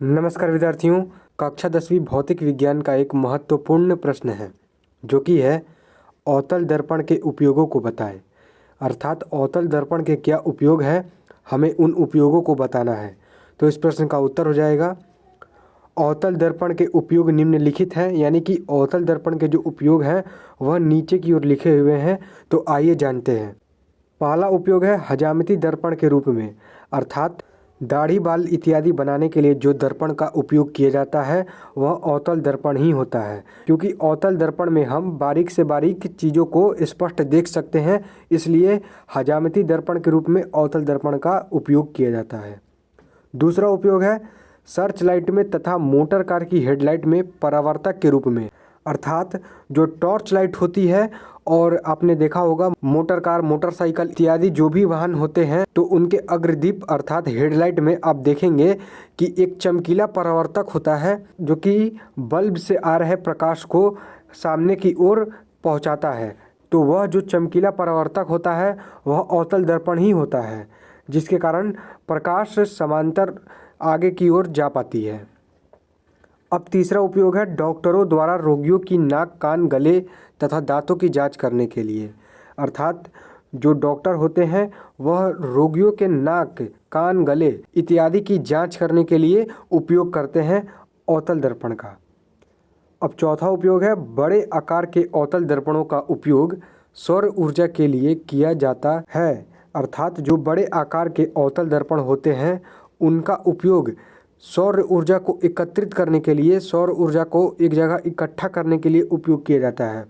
नमस्कार विद्यार्थियों, कक्षा 10वीं भौतिक विज्ञान का एक महत्वपूर्ण प्रश्न है जो कि है अवतल दर्पण के उपयोगों को बताएं। अर्थात अवतल दर्पण के क्या उपयोग है, हमें उन उपयोगों को बताना है। तो इस प्रश्न का उत्तर हो जाएगा अवतल दर्पण के उपयोग निम्नलिखित हैं, यानी कि अवतल दर्पण के जो उपयोग हैं वह नीचे की ओर लिखे हुए हैं। तो आइए जानते हैं। पहला उपयोग है हजामती दर्पण के रूप में, अर्थात दाढ़ी बाल इत्यादि बनाने के लिए जो दर्पण का उपयोग किया जाता है वह अवतल दर्पण ही होता है, क्योंकि अवतल दर्पण में हम बारीक से बारीक चीज़ों को स्पष्ट देख सकते हैं, इसलिए हजामती दर्पण के रूप में अवतल दर्पण का उपयोग किया जाता है। दूसरा उपयोग है सर्च लाइट में तथा मोटर कार की हेडलाइट में परावर्तक के रूप में, अर्थात जो टॉर्च लाइट होती है और आपने देखा होगा मोटर कार, मोटरसाइकिल इत्यादि जो भी वाहन होते हैं तो उनके अग्रदीप अर्थात हेडलाइट में आप देखेंगे कि एक चमकीला परावर्तक होता है जो कि बल्ब से आ रहे प्रकाश को सामने की ओर पहुंचाता है। तो वह जो चमकीला परावर्तक होता है वह अवतल दर्पण ही होता है, जिसके कारण प्रकाश समांतर आगे की ओर जा पाती है। अब तीसरा उपयोग है डॉक्टरों द्वारा रोगियों की नाक, कान, गले तथा दांतों की जांच करने के लिए, अर्थात जो डॉक्टर होते हैं वह रोगियों के नाक, कान, गले इत्यादि की जांच करने के लिए उपयोग करते हैं अवतल दर्पण का। अब चौथा उपयोग है बड़े आकार के अवतल दर्पणों का उपयोग सौर ऊर्जा के लिए किया जाता है, अर्थात जो बड़े आकार के अवतल दर्पण होते हैं उनका उपयोग सौर ऊर्जा को एकत्रित करने के लिए, सौर ऊर्जा को एक जगह इकट्ठा करने के लिए उपयोग किया जाता है।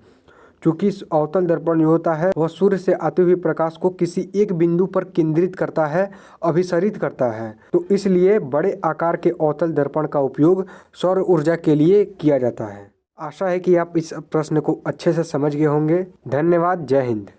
क्योंकि अवतल दर्पण जो होता है वह सूर्य से आते हुए प्रकाश को किसी एक बिंदु पर केंद्रित करता है, अभिसरित करता है। तो इसलिए बड़े आकार के अवतल दर्पण का उपयोग सौर ऊर्जा के लिए किया जाता है। आशा है कि आप इस प्रश्न को अच्छे से समझ गए होंगे। धन्यवाद। जय हिंद।